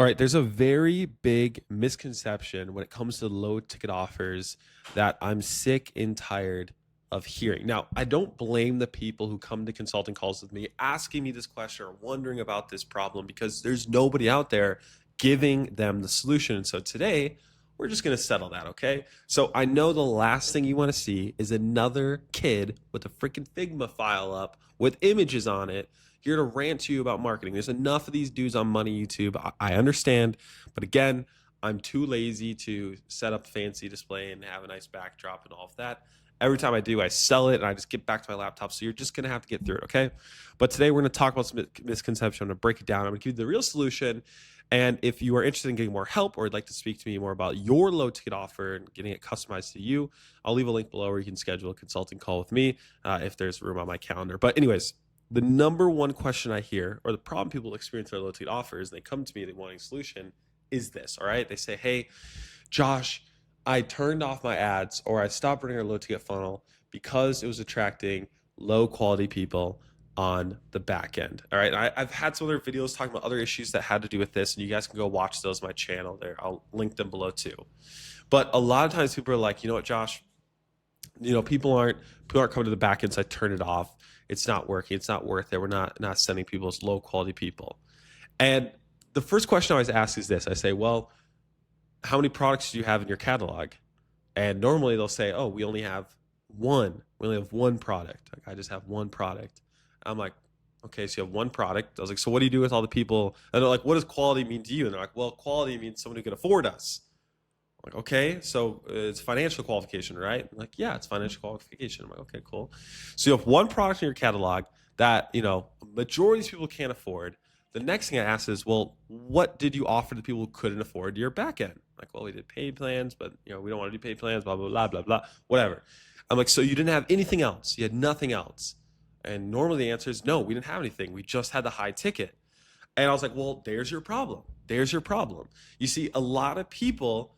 All right, there's a very big misconception when it comes to low ticket offers that I'm sick and tired of hearing. Now, I don't blame the people who come to consulting calls with me asking me this question or wondering about this problem because there's nobody out there giving them the solution. So today, we're just going to settle that, okay? So I know the last thing you want to see is another kid with a freaking Figma file up with images on it here to rant to you about marketing. There's enough of these dudes on Money YouTube. I understand, but again, I'm too lazy to set up fancy display and have a nice backdrop and all of that. Every time I do, I sell it and I just get back to my laptop. So you're just going to have to get through it, okay? But today we're going to talk about some misconception. I'm going to break it down. I'm going to give you the real solution. And if you are interested in getting more help or would like to speak to me more about your low ticket offer and getting it customized to you, I'll leave a link below where you can schedule a consulting call with me if there's room on my calendar. But anyways, the number one question I hear, or the problem people experience with their low ticket offers, and they come to me, they want a solution, is this, all right? They say, hey, Josh, I turned off my ads or I stopped running our low ticket funnel because it was attracting low quality people on the back end. All right. I've had some other videos talking about other issues that had to do with this, and you guys can go watch those on my channel there. I'll link them below too. But a lot of times people are like, you know what, Josh, people aren't coming to the back end, so I turn it off. It's not working. It's not worth it. We're not sending people as low quality people. And the first question I always ask is this. I say, well, how many products do you have in your catalog? And normally they'll say, oh, we only have one. We only have one product. Like, I just have one product. I'm like, okay, so you have one product. I was like, so what do you do with all the people? And they're like, what does quality mean to you? And they're like, well, quality means someone who can afford us. I'm like, okay, so it's financial qualification, right? I'm like, yeah, it's financial qualification. I'm like, okay, cool. So you have one product in your catalog that, majority of these people can't afford. The next thing I asked is, well, what did you offer to people who couldn't afford your back end? Like, well, we did paid plans, but we don't want to do paid plans, blah, blah, blah, blah, blah, whatever. I'm like, so you didn't have anything else? You had nothing else? And normally the answer is no, we didn't have anything. We just had the high ticket. And I was like, well, there's your problem. There's your problem. You see, a lot of people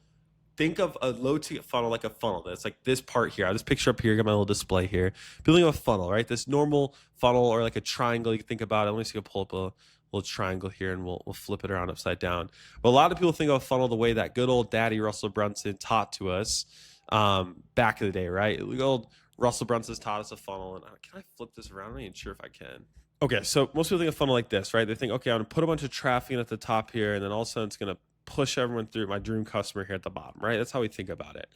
think of a low ticket funnel like a funnel. That's like this part here. I have this picture up here. I got my little display here. Building a funnel, right? This normal funnel or like a triangle. You can think about it. Let me see. I'll pull up a little triangle here and we'll flip it around upside down. But a lot of people think of a funnel the way that good old daddy Russell Brunson taught to us back in the day, right? Good old Russell Brunson's taught us a funnel. And can I flip this around? I'm not even sure if I can. Okay, so most people think of a funnel like this, right? They think, okay, I'm gonna put a bunch of traffic in at the top here, and then all of a sudden it's gonna push everyone through my dream customer here at the bottom, right? That's how we think about it.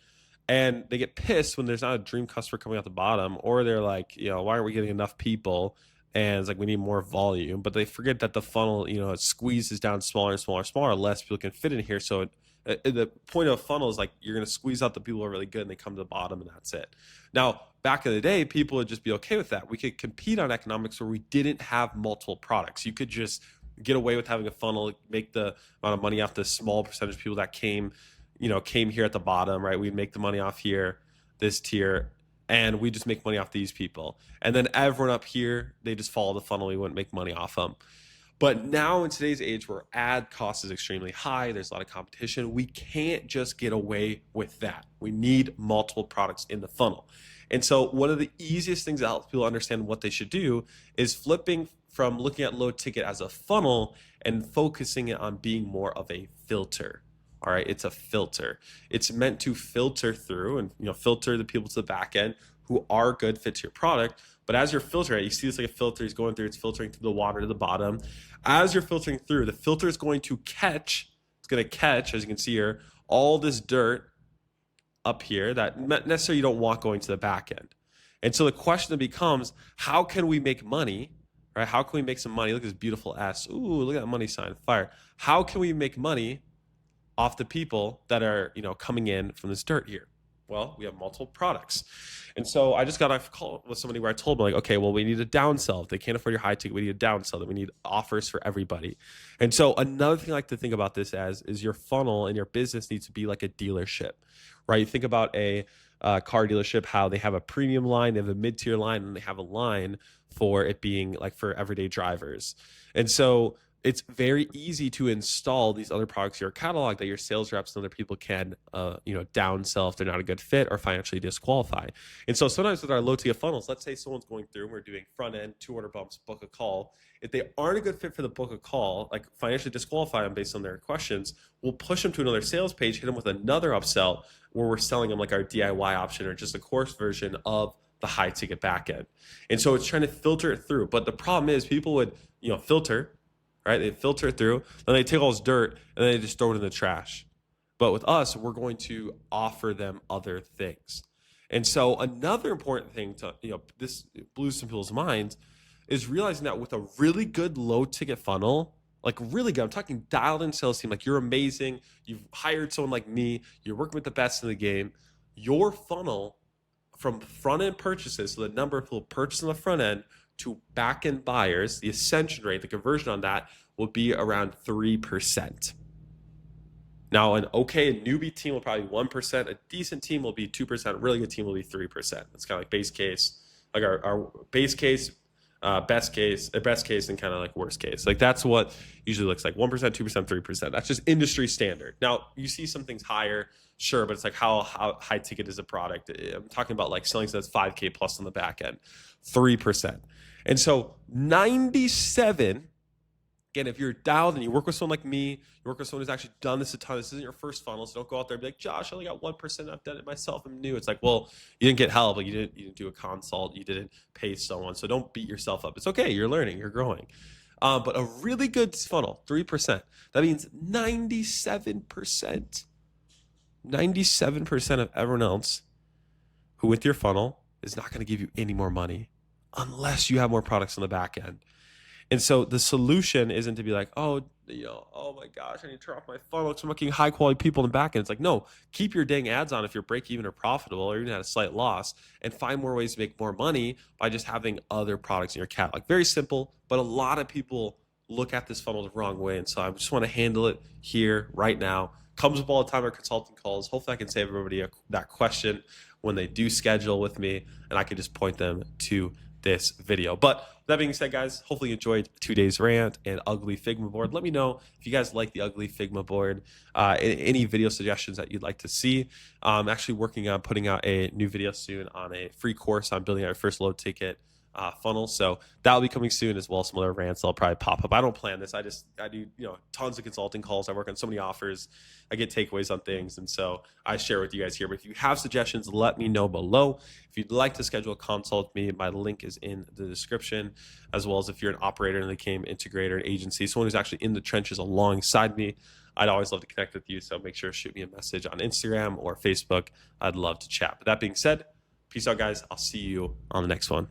And they get pissed when there's not a dream customer coming out the bottom, or they're like, why aren't we getting enough people? And it's like, we need more volume. But they forget that the funnel, it squeezes down smaller and smaller and smaller. Less people can fit in here. So the point of a funnel is like, you're going to squeeze out the people who are really good and they come to the bottom and that's it. Now, back in the day, people would just be okay with that. We could compete on economics where we didn't have multiple products. You could just get away with having a funnel, make the amount of money off the small percentage of people that came here at the bottom, right? We'd make the money off here, this tier, and we just make money off these people. And then everyone up here, they just follow the funnel. We wouldn't make money off them. But now in today's age where ad cost is extremely high, there's a lot of competition, we can't just get away with that. We need multiple products in the funnel. And so one of the easiest things that helps people understand what they should do is flipping from looking at low ticket as a funnel and focusing it on being more of a filter. All right, it's a filter. It's meant to filter through and filter the people to the back end who are good fit to your product. But as you're filtering it, you see this like a filter is going through, it's filtering through the water to the bottom. As you're filtering through, the filter is going to catch, as you can see here, all this dirt up here that necessarily you don't want going to the back end. And so the question then becomes, how can we make money, right? How can we make some money? Look at this beautiful S. Ooh, look at that money sign, fire. How can we make money off the people that are, coming in from this dirt here? Well, we have multiple products. And so I just got off a call with somebody where I told them, like, okay, well, we need a downsell. If they can't afford your high ticket, we need a downsell. That we need offers for everybody. And so another thing I like to think about this as is your funnel and your business needs to be like a dealership, right? You think about a car dealership, how they have a premium line, they have a mid-tier line, and they have a line for it being like for everyday drivers. And so it's very easy to install these other products in your catalog that your sales reps and other people can, downsell if they're not a good fit or financially disqualify. And so sometimes with our low ticket funnels, let's say someone's going through and we're doing front end, 2 order bumps, book a call. If they aren't a good fit for the book a call, like financially disqualify them based on their questions, we'll push them to another sales page, hit them with another upsell where we're selling them like our DIY option or just a course version of the high ticket backend. And so it's trying to filter it through. But the problem is people would, filter, right? They filter it through, then they take all this dirt and then they just throw it in the trash. But with us, we're going to offer them other things. And so another important thing to, this blows some people's minds is realizing that with a really good low ticket funnel, like really good, I'm talking dialed in sales team, like you're amazing. You've hired someone like me. You're working with the best in the game. Your funnel from front end purchases, so the number of people purchasing on the front end, to back end buyers, the ascension rate, the conversion on that will be around 3%. Now, an newbie team will probably be 1%. A decent team will be 2%. A really good team will be 3%. That's kind of like base case, like our base case, best case, and kind of like worst case. Like that's what usually looks like: 1%, 2%, 3%. That's just industry standard. Now, you see some things higher, sure, but it's like how high ticket is a product. I'm talking about like selling stuff that's 5K plus on the back end, 3%. And so 97, again, if you're dialed and you work with someone like me, you work with someone who's actually done this a ton, this isn't your first funnel, so don't go out there and be like, Josh, I only got 1%, I've done it myself, I'm new. It's like, well, you didn't get help, like you didn't do a consult, you didn't pay someone, so don't beat yourself up. It's okay, you're learning, you're growing. But a really good funnel, 3%, that means 97% of everyone else who with your funnel is not going to give you any more money unless you have more products on the back end. And so the solution isn't to be like, oh my gosh, I need to turn off my funnel because I'm looking high quality people in the back end. It's like, no, keep your dang ads on if you're break even or profitable or even at a slight loss, and find more ways to make more money by just having other products in your catalog. Very simple, but a lot of people look at this funnel the wrong way. And so I just want to handle it here right now. Comes up all the time our consulting calls. Hopefully I can save everybody that question when they do schedule with me, and I can just point them to this video. But that being said, guys, hopefully you enjoyed today's rant and ugly Figma board. Let me know if you guys like the ugly Figma board, any video suggestions that you'd like to see. I'm actually working on putting out a new video soon on a free course on building our first low ticket funnel. So that'll be coming soon, as well as some other rants that'll probably pop up. I don't plan this. I do, tons of consulting calls. I work on so many offers. I get takeaways on things. And so I share with you guys here. But if you have suggestions, let me know below. If you'd like to schedule a consult with me, my link is in the description, as well as if you're an operator in the game, integrator, an agency, someone who's actually in the trenches alongside me, I'd always love to connect with you. So make sure to shoot me a message on Instagram or Facebook. I'd love to chat. But that being said, peace out, guys. I'll see you on the next one.